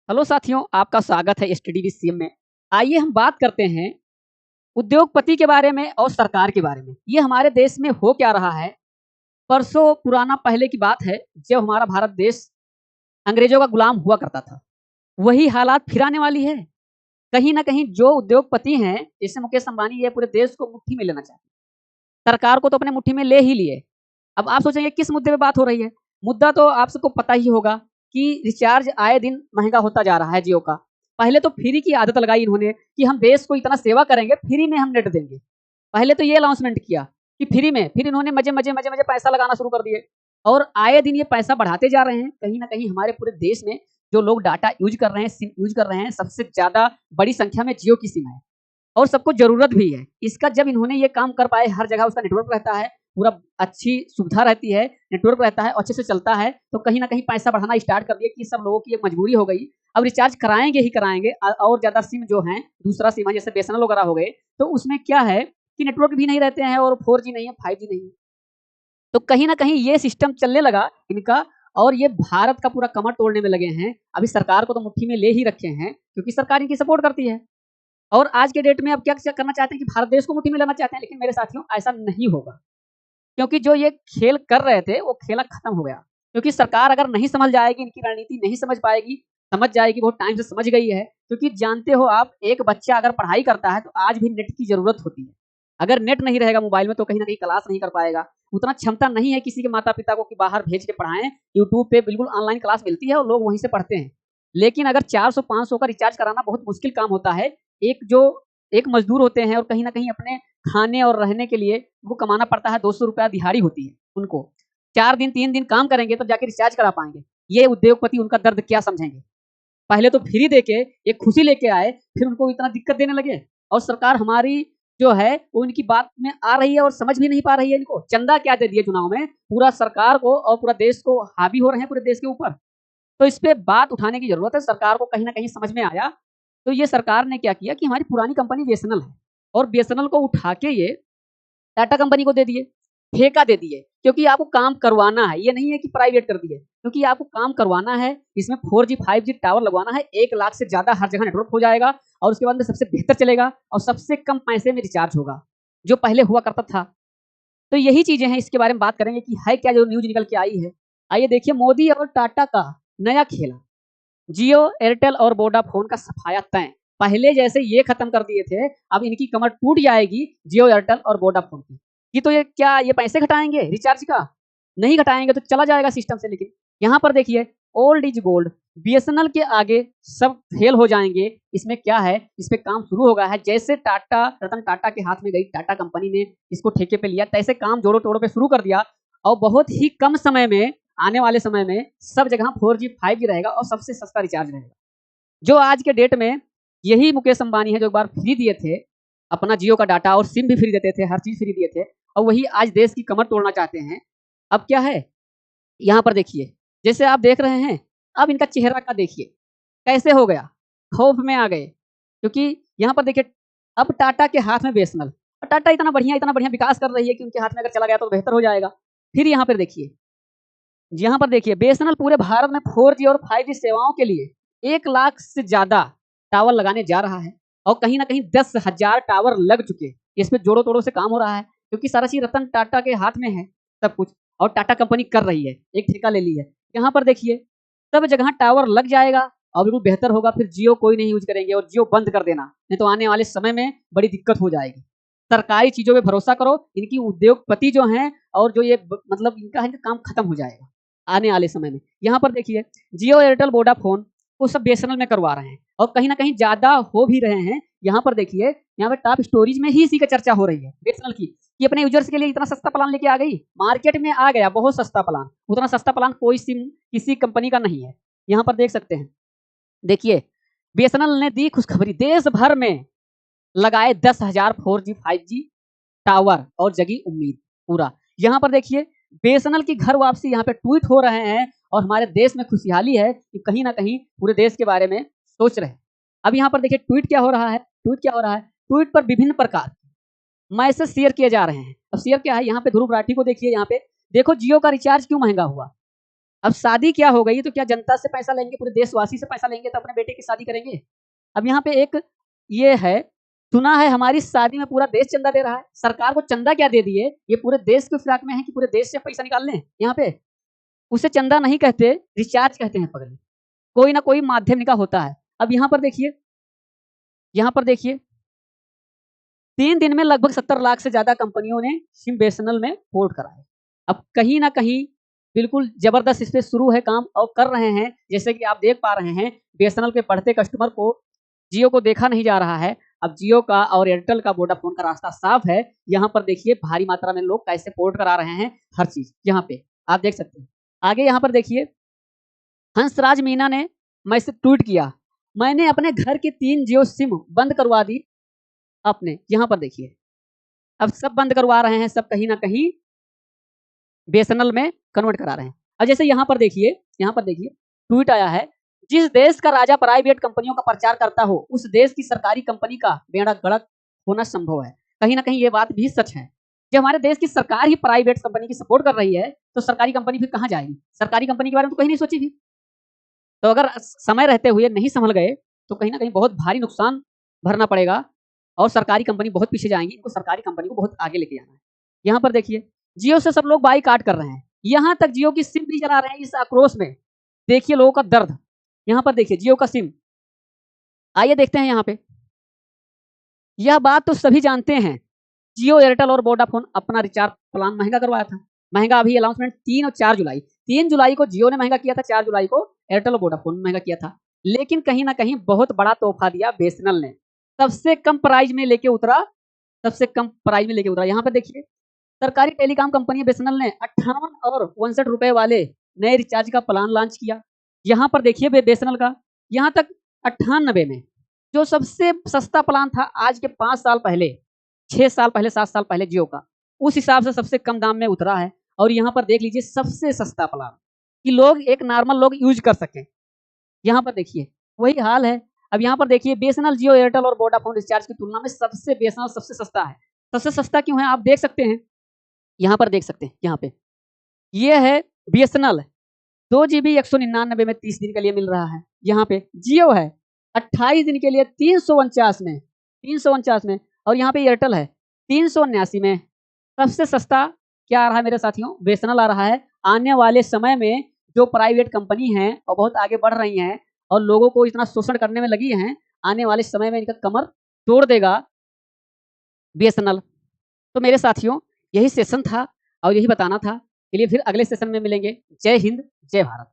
Hello साथियों, आपका स्वागत है स्टडी विद सीएम में। आइए हम बात करते हैं उद्योगपति के बारे में और सरकार के बारे में। ये हमारे देश में हो क्या रहा है। परसों पुराना पहले की बात है, जब हमारा भारत देश अंग्रेजों का गुलाम हुआ करता था। वही हालात फिर आने वाली है। कहीं न कहीं जो उद्योगपति हैं, जैसे मुकेश अंबानी, ये पूरे देश को मुट्ठी में लेना चाहते हैं। सरकार को तो अपने मुट्ठी में ले ही लिए। अब आप सोचेंगे किस मुद्दे पे बात हो रही है? मुद्दा तो आप सबको पता ही होगा कि रिचार्ज आए दिन महँगा होता जा रहा है जियो का। पहले तो फ्री की आदत लगाई इन्होंने कि हम देश को इतना सेवा करेंगे, फ्री में हम नेट देंगे। पहले तो ये अनाउंसमेंट किया कि फ्री में, फिर इन्होंने मज़े-मज़े पैसा लगाना शुरू कर दिए और आए दिन ये पैसा बढ़ाते जा रहे हैं। कहीं न कहीं हमारे पूरे देश में जो लोग डाटा यूज़ कर रहे हैं, सिम यूज़ कर रहे हैं, सबसे ज़्यादा बड़ी संख्या में जियो की सिम है। और सबको ज़रूरत भी है। इसका जब इन्होंने ये काम कर पाए, हर जगह उसका नेटवर्क रहता है, पूरा अच्छी सुविधा रहती है, नेटवर्क रहता है, अच्छे से चलता है, तो कहीं न कहीं पैसा बढ़ाना स्टार्ट कर दिए कि सब लोगों की एक मजबूरी हो गई। अब रिचार्ज कराएँगे ही कराएँगे और ज़्यादा सिम जो हैं, दूसरा सिम है जैसे बीएसएनएल वगैरह हो गए, तो उसमें क्या है कि नेटवर्क भी नहीं रहते हैं और 4G नहीं है, 5G नहीं है। तो कहीं न कहीं ये सिस्टम चलने लगा इनका और ये भारत का पूरा कमर तोड़ने में लगे हैं। अभी सरकार को तो मुट्ठी में ले ही रखे हैं, क्योंकि सरकार इनकी सपोर्ट करती है। और आज के डेट में अब क्या करना चाहते हैं कि भारत देश को मुट्ठी में लेना चाहते हैं, लेकिन मेरे साथियों ऐसा नहीं होगा। क्योंकि जो ये खेल कर रहे थे, वो खेला खत्म हो गया। क्योंकि सरकार अगर नहीं समझ जाएगी, इनकी रणनीति नहीं समझ पाएगी, समझ जाएगी, बहुत टाइम से समझ गई है। क्योंकि जानते हो आप, एक बच्चा अगर पढ़ाई करता है, तो आज भी नेट की ज़रूरत होती है। अगर नेट नहीं रहेगा मोबाइल में, तो कहीं न कहीं क्लास नहीं कर पाएगा। उतना क्षमता नहीं है किसी के माता-पिता को कि बाहर भेज के पढ़ाएँ। यूट्यूब पे बिल्कुल ऑनलाइन क्लास मिलती है और लोग वहीं से पढ़ते हैं। लेकिन अगर 400-500 का रिचार्ज कराना बहुत मुश्किल काम होता है। एक मज़दूर होते हैं और कहीं न कहीं अपने खाने और रहने के लिए वो कमाना पड़ता है, ₹200 दिहाड़ी होती है उनको। 4 दिन 3 दिन काम करेंगे तब जाके रिचार्ज करा पाएँगे। ये उद्योगपति उनका दर्द क्या समझेंगे? पहले तो फ्री देके एक खुशी लेके आए, फिर उनको इतना दिक्कत देने लगे और सरकार हमारी जो है वो इनकी बात में आ रही है और समझ भी नहीं पा रही है इनको। चंदा क्या दे दिए चुनाव में, पूरा सरकार को और पूरा देश को हावी हो रहे हैं पूरे देश के ऊपर। तो इस पे बात उठाने की ज़रूरत है। सरकार को कहीं न कहीं समझ में आया, तो ये सरकार ने क्या किया कि हमारी पुरानी कंपनी बीएसएनएल है और बीएसएनएल को उठा के ये टाटा कंपनी को दे दिए, ठेका दे दिए, क्योंकि आपको काम करवाना है, ये नहीं है कि प्राइवेट कर दिए, क्योंकि आपको काम करवाना है, इसमें 4G 5G टावर लगवाना है, 1 लाख से ज़्यादा हर जगह नेटवर्क हो जाएगा और उसके बाद में सबसे बेहतर चलेगा और सबसे कम पैसे में रिचार्ज होगा, जो पहले हुआ करता था। तो यही चीज़ें हैं, इसके बारे में बात करेंगे कि है क्या जो न्यूज़ निकल के आई है। आइए देखिए, मोदी और टाटा का नया खेल, जियो, एयरटेल और वोडाफ़ोन का सफाया तय। पहले जैसे ये खत्म कर दिए थे, अब इनकी कमर टूट जाएगी जियो, एयरटेल और वोडाफ़ोन की। ये तो ये पैसे घटाएँगे रिचार्ज का? नहीं घटाएँगे तो चला जाएगा सिस्टम से। लेकिन यहाँ पर देखिए, ओल्ड इज़ गोल्ड, बीएसएनएल के आगे सब फेल हो जाएँगे। इसमें क्या है, इस पे काम शुरू हो गया है। जैसे रतन टाटा के हाथ में गई, टाटा कंपनी ने इसको ठेके पे लिया, तैसे काम जोड़ों-तोड़ों पे शुरू कर दिया और बहुत ही कम समय में, आने वाले समय में सब जगह 4G 5G रहेगा और सबसे सस्ता रिचार्ज रहेगा। जो आज के डेट में यही मुकेश अंबानी है जो एक बार फ्री दिए थे, अपना जियो का डाटा और सिम भी फ्री देते थे, हर चीज़ फ्री दिए थे और वही आज देश की कमर तोड़ना चाहते हैं। अब क्या है, यहाँ पर देखिए, जैसे आप देख रहे हैं, अब इनका चेहरा का देखिए, कैसे हो गया, खौफ में आ गए। क्योंकि यहाँ पर देखिए, अब टाटा के हाथ में बीएसएनएल और टाटा इतना बढ़िया विकास कर रही है कि उनके हाथ में अगर चला गया तो बेहतर हो जाएगा। फिर यहाँ पर देखिए, यहाँ पर देखिए, बीएसएनएल पूरे भारत में 4G और 5G सेवाओं के लिए 1 लाख से ज़्यादा टावर लगाने जा रहा है और कहीं न कहीं 10,000 टावर लग चुके हैं। इसमें जोड़ों-तोड़ों से काम हो रहा है, क्योंकि सारा चीज़ रतन टाटा के हाथ में है सब कुछ और टाटा कंपनी कर रही है, एक ठेका ले ली है। यहाँ पर देखिए, सब जगह टावर लग जाएगा और बिल्कुल बेहतर होगा, फिर जियो कोई नहीं यूज़ करेंगे और जियो बंद कर देना, नहीं तो आने वाले समय में बड़ी दिक्कत हो जाएगी। सरकारी चीज़ों पे भरोसा करो, इनकी उद्योगपति जो हैं और जो ये मतलब इनका है, काम खत्म हो जाएगा आने वाले समय में। यहाँ पर देखिए, जियो, एयरटेल, वोडाफ़ोन वो सब बीएसएनएल में करवा रहे हैं और कहीं न कहीं ज़्यादा हो भी रहे हैं। यहाँ पर देखिए, यहाँ पे टॉप स्टोरेज में ही इसी का चर्चा हो रही है बीएसएनएल की, कि अपने यूज़र्स के लिए इतना सस्ता प्लान लेके आ गई। मार्केट में आ गया बहुत सस्ता प्लान, उतना सस्ता प्लान कोई सिम किसी कंपनी का नहीं है। यहाँ पर देख सकते हैं, देखिए, बीएसएनएल ने दी खुशखबरी, देश भर में लगाए 10,000 4G 5G टावर और जगी उम्मीद पूरा। यहाँ पर देखिए, बीएसएनएल की घर वापसी यहाँ पे ट्वीट हो रहे हैं और हमारे देश में खुशहाली है कि कहीं न कहीं पूरे देश के बारे में सोच रहे हैं। अब यहाँ पर देखिए, ट्वीट पर विभिन्न प्रकार मैसेज शेयर किए जा रहे हैं। अब शेयर क्या है, यहाँ पे ध्रुव राठी को देखिए, यहाँ पे देखो जियो का रिचार्ज क्यों महँगा हुआ। अब शादी क्या हो गई, तो क्या जनता से पैसा लेंगे, पूरे देशवासी से पैसा लेंगे तो अपने बेटे की शादी करेंगे। अब यहाँ पे एक ये है, सुना है हमारी शादी में पूरा देश चंदा दे रहा है। सरकार को चंदा क्या दे दिए, ये पूरे देश के फिराक में है कि पूरे देश से पैसा निकाल लें। यहाँ पे उसे चंदा नहीं कहते, रिचार्ज कहते हैं पगले। कोई ना कोई माध्यम निकाल होता है। अब यहाँ पर देखिए, यहाँ पर देखिए 3 दिन में लगभग 70 लाख से ज्यादा कंपनियों ने सिम बीएसएनएल में पोर्ट कराए। अब कहीं ना कहीं बिल्कुल जबरदस्त इस पे शुरू है काम और कर रहे हैं। जैसे कि आप देख पा रहे हैं, बीएसएनएल के बढ़ते कस्टमर को जियो को देखा नहीं जा रहा है। अब जियो का और एयरटेल का, वोडाफोन का रास्ता साफ है। यहाँ पर देखिए भारी मात्रा में लोग कैसे पोर्ट करा रहे हैं हर चीज, यहाँ पे आप देख सकते हैं। आगे यहाँ पर देखिए, हंसराज मीना ने मैसेज ट्वीट किया, मैंने अपने घर की 3 जियो सिम बंद करवा दी अपने। यहाँ पर देखिए, अब सब बंद करवा रहे हैं, सब कहीं ना कहीं बीएसएनएल में कन्वर्ट करा रहे हैं। अब जैसे यहाँ पर देखिए, यहाँ पर देखिए ट्वीट आया है, जिस देश का राजा प्राइवेट कंपनियों का प्रचार करता हो, उस देश की सरकारी कंपनी का बेड़ा गर्क होना संभव है। कहीं ना कहीं ये बात भी सच है। जब हमारे देश की सरकार ही प्राइवेट कंपनी की सपोर्ट कर रही है, तो सरकारी कंपनी फिर कहाँ जाएगी। सरकारी कंपनी के बारे में तो कहीं नहीं सोची थी। तो अगर समय रहते हुए नहीं संभल गए तो कहीं ना कहीं बहुत भारी नुकसान भरना पड़ेगा और सरकारी कंपनी बहुत पीछे जाएंगी। इनको सरकारी कंपनी को बहुत आगे लेके जाना है। यहाँ पर देखिए, जियो से सब लोग बाईकाट कर रहे हैं, यहाँ तक जियो की सिम भी चला रहे हैं। इस आक्रोश में देखिए लोगों का दर्द। यहाँ पर देखिए जियो का सिम, आइए देखते हैं यहाँ पे। यह बात तो सभी जानते हैं, जियो, एयरटेल और वोडाफोन अपना रिचार्ज प्लान महंगा करवाया था। महंगा अभी अनाउंसमेंट 3 और 4 जुलाई, 3 जुलाई को जियो ने महंगा किया था, 4 जुलाई को एयरटेल और वोडाफोन ने महंगा किया था। लेकिन कहीं ना कहीं बहुत बड़ा तोहफा दिया बीएसएनएल ने, सबसे कम प्राइस में लेके उतरा, सबसे कम प्राइस में लेके उतरा। यहाँ पे देखिए, सरकारी टेलीकॉम कंपनी बीएसएनएल ने 58 और 62 रुपए वाले नए रिचार्ज का प्लान लॉन्च किया। यहाँ पर देखिए बीएसएनएल का, यहाँ तक 98 में, जो सबसे सस्ता प्लान था आज के 5 साल पहले, 6 साल पहले, 7 साल पहले जियो का, उस हिसाब से सबसे कम दाम में उतरा है। और यहाँ पर देख लीजिए सबसे सस्ता प्लान, कि लोग, एक नॉर्मल लोग यूज कर सकें। यहाँ पर देखिए वही हाल है। अब यहाँ पर देखिए बीएसएनएल, जियो, एयरटेल और वोडाफोन रिचार्ज की तुलना में सबसे बीएसएनएल सबसे सस्ता है। सबसे सस्ता क्यों है आप देख सकते हैं, यहाँ पर देख सकते हैं। यहाँ पे ये है बीएसएनएल 2 GB 199 में 30 दिन के लिए मिल रहा है। यहाँ पे जियो है 28 दिन के लिए 349 में, 349 में। और यहाँ पे एयरटेल है 379 में। सबसे सस्ता क्या आ रहा है मेरे साथियों, बीएसएनएल आ रहा है। आने वाले समय में जो प्राइवेट कंपनी है और बहुत आगे बढ़ रही हैं और लोगों को इतना शोषण करने में लगी हैं, आने वाले समय में इनका कमर तोड़ देगा बीएसएनएल। तो मेरे साथियों यही सेशन था और यही बताना था। चलिए फिर अगले सेशन में मिलेंगे। जय हिंद, जय भारत।